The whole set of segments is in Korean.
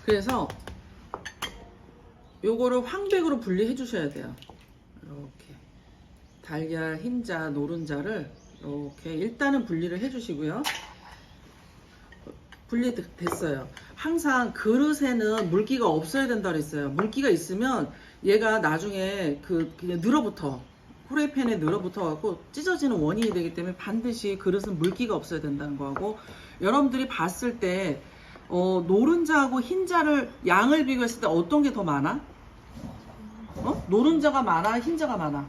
그래서 요거를 황백으로 분리해 주셔야 돼요. 이렇게 달걀 흰자 노른자를 이렇게 일단은 분리를 해 주시고요. 분리됐어요. 항상 그릇에는 물기가 없어야 된다 그랬어요. 물기가 있으면 얘가 나중에 그냥 늘어붙어, 후라이팬에 늘어붙어 갖고 찢어지는 원인이 되기 때문에 반드시 그릇은 물기가 없어야 된다는 거하고, 여러분들이 봤을 때 노른자하고 흰자를 양을 비교했을 때 어떤 게 더 많아? 노른자가 많아, 흰자가 많아?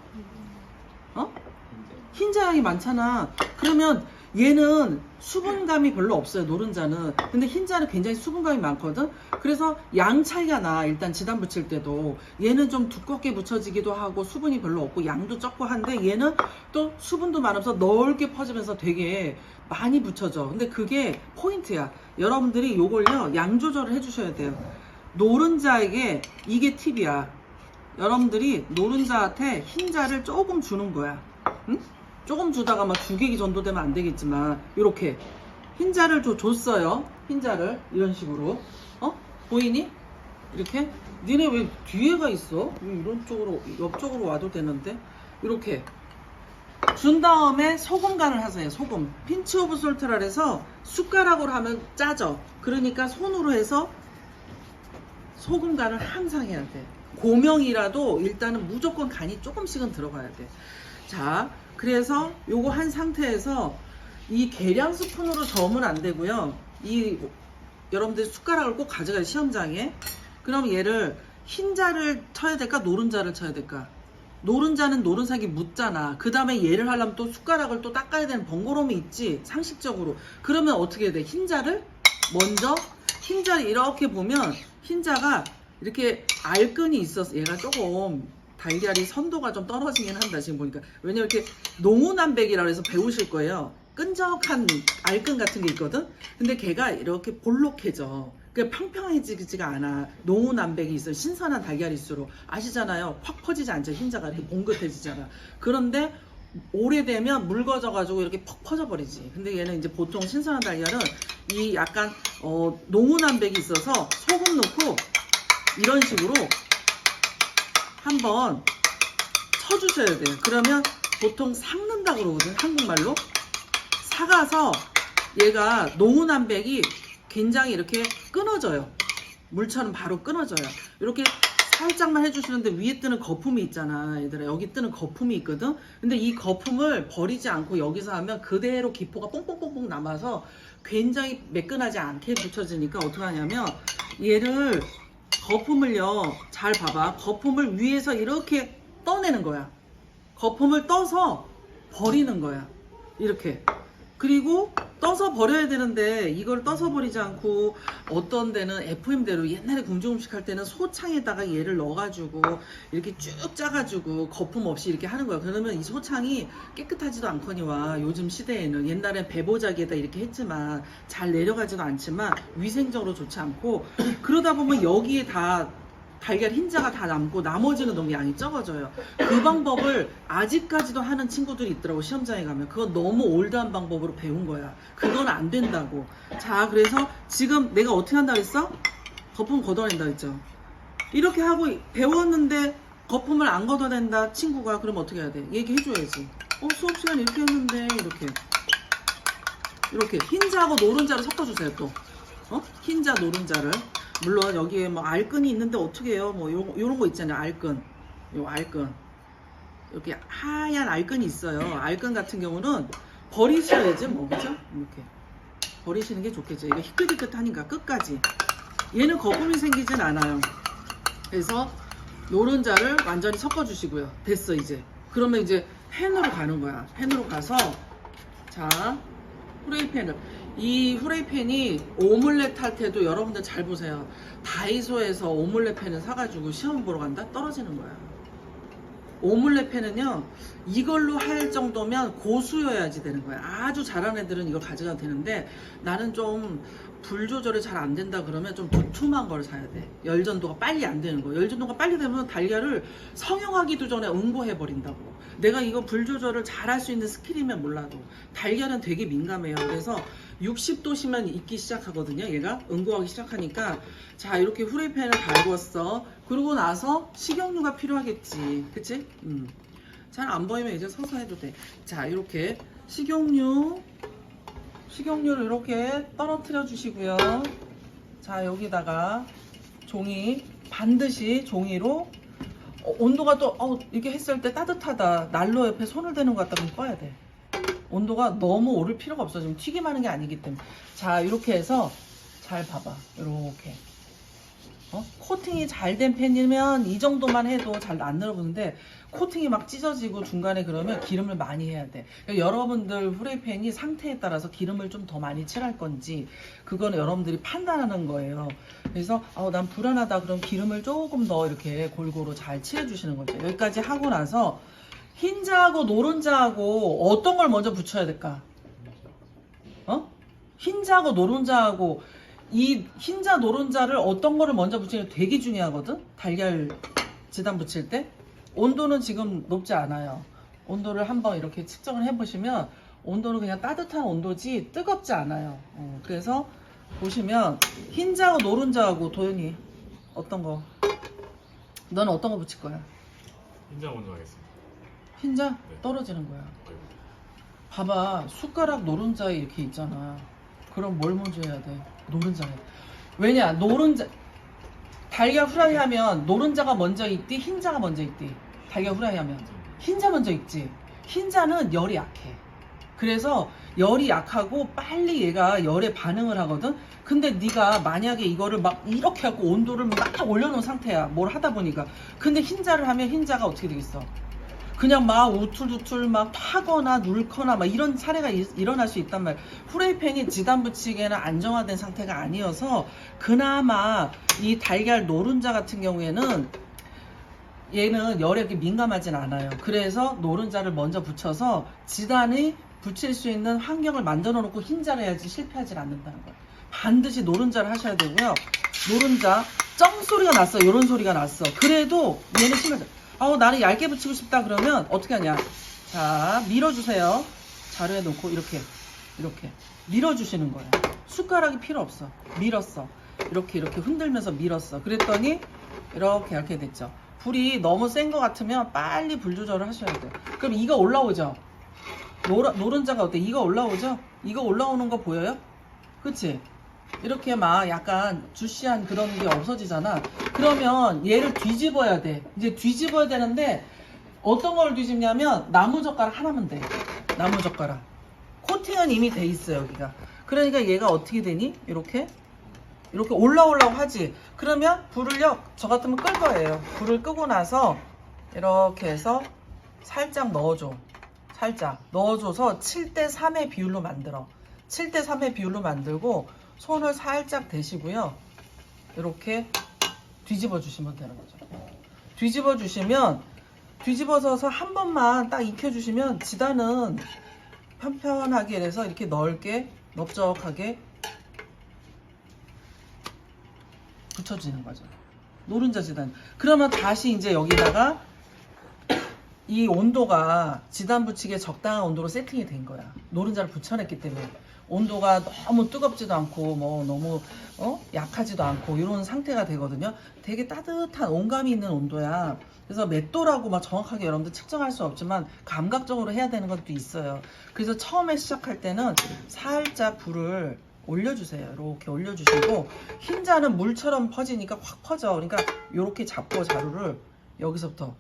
흰자 양이 많잖아. 그러면 얘는 수분감이 별로 없어요, 노른자는. 근데 흰자는 굉장히 수분감이 많거든. 그래서 양 차이가 나. 일단 지단 붙일 때도 얘는 좀 두껍게 붙여지기도 하고 수분이 별로 없고 양도 적고 한데, 얘는 또 수분도 많아서 넓게 퍼지면서 되게 많이 붙여져. 근데 그게 포인트야. 여러분들이 요걸요 양 조절을 해주셔야 돼요. 노른자에게 이게 팁이야. 여러분들이 노른자한테 흰자를 조금 주는 거야. 응? 조금 주다가 막 2개기 정도 되면 안 되겠지만, 이렇게 흰자를 줬어요. 흰자를 이런 식으로. 보이니? 이렇게. 니네 왜 뒤에가 있어? 이런 쪽으로, 옆쪽으로 와도 되는데. 이렇게 준 다음에 소금 간을 하세요. 소금. 핀치 오브 솔트라 해서 숟가락으로 하면 짜져. 그러니까 손으로 해서 소금 간을 항상 해야 돼. 고명이라도 일단은 무조건 간이 조금씩은 들어가야 돼. 자, 그래서 요거 한 상태에서 이 계량 스푼으로 저으면 안 되고요. 여러분들 숟가락을 꼭 가져가요, 시험장에. 그럼 얘를 흰자를 쳐야 될까, 노른자를 쳐야 될까? 노른자는 노른삭이 묻잖아. 그 다음에 얘를 하려면 또 숟가락을 또 닦아야 되는 번거로움이 있지, 상식적으로. 그러면 어떻게 해야 돼? 흰자를 먼저, 흰자를 이렇게 보면 흰자가 이렇게 알끈이 있어서 얘가 조금 달걀이 선도가 좀 떨어지긴 한다, 지금 보니까. 왜냐면 이렇게 농우난백이라고 해서 배우실 거예요. 끈적한 알끈 같은 게 있거든. 근데 걔가 이렇게 볼록해져. 그러니까 평평해지지가 않아. 농우난백이 있어요. 신선한 달걀일수록. 아시잖아요. 확 퍼지지 않죠. 흰자가 이렇게 몽긋해지잖아. 그런데 오래되면 묽어져 가지고 이렇게 퍽 퍼져버리지. 근데 얘는 이제 보통 신선한 달걀은 이 약간 농우난백이 있어서 소금 넣고 이런 식으로 한번 쳐주셔야 돼요. 그러면 보통 삭는다고 그러거든, 한국말로. 삭아서 얘가 농우난백이 굉장히 이렇게 끊어져요. 물처럼 바로 끊어져요. 이렇게 살짝만 해주시는데 위에 뜨는 거품이 있잖아, 얘들아. 여기 뜨는 거품이 있거든. 근데 이 거품을 버리지 않고 여기서 하면 그대로 기포가 뽕뽕뽕뽕 남아서 굉장히 매끈하지 않게 붙여지니까 어떻게 하냐면, 얘를 거품을요, 잘 봐봐. 거품을 위에서 이렇게 떠내는 거야. 거품을 떠서 버리는 거야. 이렇게. 그리고 떠서 버려야 되는데 이걸 떠서 버리지 않고, 어떤 데는 FM대로 옛날에 궁중음식 할 때는 소창에다가 얘를 넣어가지고 이렇게 쭉 짜가지고 거품 없이 이렇게 하는 거야. 그러면 이 소창이 깨끗하지도 않거니와 요즘 시대에는, 옛날엔 배보자기에다 이렇게 했지만 잘 내려가지도 않지만 위생적으로 좋지 않고, 그러다 보면 여기에 다 달걀 흰자가 다 남고 나머지는 너무 양이 적어져요. 그 방법을 아직까지도 하는 친구들이 있더라고, 시험장에 가면. 그건 너무 올드한 방법으로 배운 거야. 그건 안 된다고. 자, 그래서 지금 내가 어떻게 한다고 했어? 거품 걷어낸다 했죠. 이렇게 하고 배웠는데 거품을 안 걷어낸다 친구가, 그럼 어떻게 해야 돼? 얘기해줘야지. 수업 시간 이렇게 했는데 이렇게 흰자하고 노른자를 섞어주세요. 또 흰자 노른자를. 물론 여기에 뭐 알끈이 있는데 어떻게 해요? 뭐 요런 거 있잖아요. 알끈. 요 알끈. 이렇게 하얀 알끈이 있어요. 알끈 같은 경우는 버리셔야지, 뭐, 그죠? 이렇게. 버리시는 게 좋겠죠. 이거 희끗희끗하니까 끝까지. 얘는 거품이 생기진 않아요. 그래서 노른자를 완전히 섞어주시고요. 됐어, 이제. 그러면 이제 팬으로 가는 거야. 팬으로 가서, 자, 후라이팬을. 이 후라이팬이 오믈렛 할 때도 여러분들 잘 보세요. 다이소에서 오믈렛 팬을 사가지고 시험 보러 간다? 떨어지는 거야. 오믈렛 팬은요, 이걸로 할 정도면 고수여야지 되는 거야. 아주 잘하는 애들은 이걸 가져가도 되는데, 나는 좀 불 조절이 잘 안 된다 그러면 좀 두툼한 걸 사야 돼. 열전도가 빨리 안 되는 거. 열전도가 빨리 되면 달걀을 성형하기도 전에 응고해 버린다고. 내가 이거 불 조절을 잘 할 수 있는 스킬이면 몰라도 달걀은 되게 민감해요. 그래서 60도씨만 익기 시작하거든요. 얘가 응고하기 시작하니까 자 이렇게 후라이팬을 달궜어. 그러고 나서 식용유가 필요하겠지. 그치? 잘 안 보이면 이제 서서 해도 돼. 자 이렇게 식용유를 이렇게 떨어뜨려 주시고요. 자 여기다가 종이 반드시 종이로 온도가 또 이렇게 했을 때 따뜻하다 난로 옆에 손을 대는 것 같다 그럼 꺼야 돼. 온도가 너무 오를 필요가 없어. 지금 튀김하는 게 아니기 때문에. 자 이렇게 해서 잘 봐봐. 이렇게 코팅이 잘 된 팬이면 이 정도만 해도 잘 안 늘어붙는데 코팅이 막 찢어지고 중간에 그러면 기름을 많이 해야 돼. 그러니까 여러분들 후라이팬이 상태에 따라서 기름을 좀 더 많이 칠할 건지 그거는 여러분들이 판단하는 거예요. 그래서 난 불안하다 그럼 기름을 조금 더 이렇게 골고루 잘 칠해 주시는 거죠. 여기까지 하고 나서 흰자하고 노른자하고 어떤 걸 먼저 붙여야 될까? 흰자하고 노른자하고 이 흰자 노른자를 어떤 거를 먼저 붙이는 게 되게 중요하거든. 달걀 지단 붙일 때 온도는 지금 높지 않아요. 온도를 한번 이렇게 측정을 해보시면 온도는 그냥 따뜻한 온도지 뜨겁지 않아요. 그래서 보시면 흰자하고 노른자하고 도현이 어떤 거? 너는 어떤 거 붙일 거야? 흰자 먼저 하겠습니다. 흰자? 네. 떨어지는 거야. 봐봐 숟가락 노른자에 이렇게 있잖아. 그럼 뭘 먼저 해야 돼? 노른자에. 왜냐 노른자 달걀 후라이 하면 노른자가 먼저 익디 흰자가 먼저 익디. 달걀 후라이 하면 흰자 먼저 익지. 흰자는 열이 약해. 그래서 열이 약하고 빨리 얘가 열에 반응을 하거든. 근데 네가 만약에 이거를 막 이렇게 하고 온도를 막 올려놓은 상태야. 뭘 하다 보니까. 근데 흰자를 하면 흰자가 어떻게 되겠어? 그냥 막 우툴우툴 막 타거나 눌거나 막 이런 사례가 일어날 수 있단 말이야. 후라이팬이 지단 붙이기에는 안정화된 상태가 아니어서 그나마 이 달걀 노른자 같은 경우에는 얘는 열에 이렇게 민감하진 않아요. 그래서 노른자를 먼저 붙여서 지단이 붙일 수 있는 환경을 만들어 놓고 흰자를 해야지 실패하지 않는다는 거예요. 반드시 노른자를 하셔야 되고요. 노른자 쩡 소리가 났어. 이런 소리가 났어. 그래도 얘는 심하죠. 나는 얇게 붙이고 싶다 그러면 어떻게 하냐. 자 밀어주세요. 자루에 놓고 이렇게 밀어주시는 거예요. 숟가락이 필요 없어. 밀었어. 이렇게 흔들면서 밀었어. 그랬더니 이렇게 됐죠. 불이 너무 센 것 같으면 빨리 불 조절을 하셔야 돼요. 그럼 이거 올라오죠. 노른자가 어때? 이거 올라오죠? 이거 올라오는 거 보여요? 그치? 이렇게 막 약간 주시한 그런 게 없어지잖아. 그러면 얘를 뒤집어야 돼. 이제 뒤집어야 되는데 어떤 걸 뒤집냐면 나무젓가락 하나면 돼. 나무젓가락. 코팅은 이미 돼 있어 여기가. 그러니까 얘가 어떻게 되니? 이렇게 올라오려고 하지. 그러면 불을요 저 같으면 끌 거예요. 불을 끄고 나서 이렇게 해서 살짝 넣어줘. 살짝 넣어줘서 7:3의 비율로 만들어. 7:3의 비율로 만들고 손을 살짝 대시고요. 이렇게 뒤집어 주시면 되는 거죠. 뒤집어 주시면 뒤집어서 한 번만 딱 익혀 주시면 지단은 편편하게 해서 이렇게 넓게 넓적하게 붙여지는 거죠. 노른자 지단. 그러면 다시 이제 여기다가 이 온도가 지단 붙이기에 적당한 온도로 세팅이 된 거야. 노른자를 붙여냈기 때문에 온도가 너무 뜨겁지도 않고 뭐 너무 약하지도 않고 이런 상태가 되거든요. 되게 따뜻한 온감이 있는 온도야. 그래서 몇 도라고 막 정확하게 여러분들 측정할 수 없지만 감각적으로 해야 되는 것도 있어요. 그래서 처음에 시작할 때는 살짝 불을 올려주세요. 이렇게 올려주시고 흰자는 물처럼 퍼지니까 확 퍼져. 그러니까 이렇게 잡고 자루를 여기서부터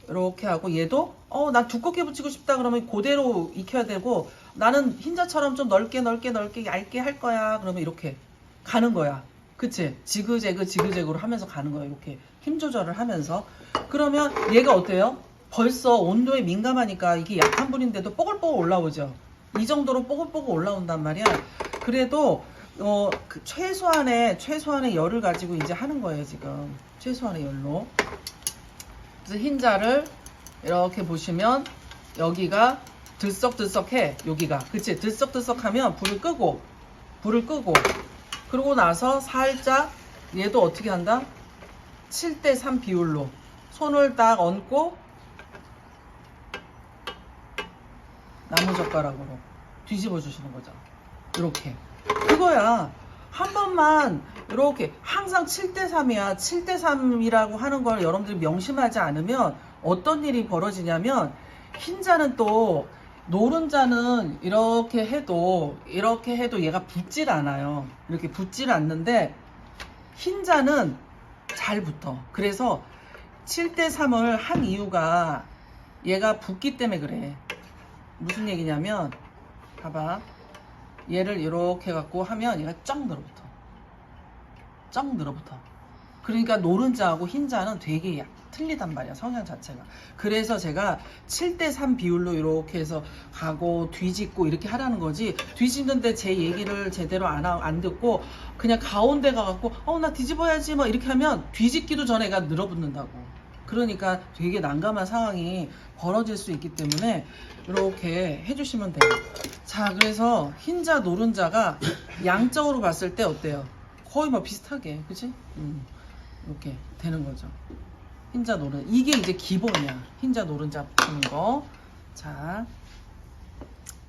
이렇게 하고 얘도 난 두껍게 붙이고 싶다 그러면 그대로 익혀야 되고 나는 흰자처럼 좀 넓게 얇게 할 거야 그러면 이렇게 가는 거야. 그치? 지그재그로 하면서 가는 거야. 이렇게 힘 조절을 하면서. 그러면 얘가 어때요? 벌써 온도에 민감하니까 이게 약한 불인데도 뽀글뽀글 올라오죠. 이 정도로 뽀글뽀글 올라온단 말이야. 그래도 그 최소한의 열을 가지고 이제 하는 거예요. 지금 최소한의 열로. 그래서 흰자를 이렇게 보시면 여기가 들썩들썩해. 여기가 그치? 들썩들썩하면 불을 끄고 불을 끄고, 그러고 나서 살짝 얘도 어떻게 한다? 7대3 비율로 손을 딱 얹고 나무젓가락으로 뒤집어 주시는 거죠. 이렇게. 그거야. 한 번만 이렇게 항상 7대3이야. 7대3이라고 하는 걸 여러분들이 명심하지 않으면 어떤 일이 벌어지냐면, 흰자는 또 노른자는 이렇게 해도 얘가 붙질 않아요. 이렇게 붙질 않는데 흰자는 잘 붙어. 그래서 7대3을 한 이유가 얘가 붙기 때문에 그래. 무슨 얘기냐면, 봐봐. 얘를 이렇게 갖고 하면 얘가 쫙 늘어붙어. 쫙 늘어붙어. 그러니까 노른자하고 흰자는 되게 틀리단 말이야, 성향 자체가. 그래서 제가 7대3 비율로 이렇게 해서 가고 뒤집고 이렇게 하라는 거지, 뒤집는데 제 얘기를 제대로 안 듣고 그냥 가운데 가갖고 나 뒤집어야지 뭐 이렇게 하면 뒤집기도 전에 얘가 늘어붙는다고. 그러니까 되게 난감한 상황이 벌어질 수 있기 때문에 이렇게 해주시면 돼요. 자, 그래서 흰자 노른자가 양적으로 봤을 때 어때요? 거의 뭐 비슷하게, 그치? 이렇게 되는 거죠. 흰자 노른자, 이게 이제 기본이야. 흰자 노른자 푸는 거. 자,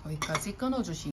거기까지 끊어주시고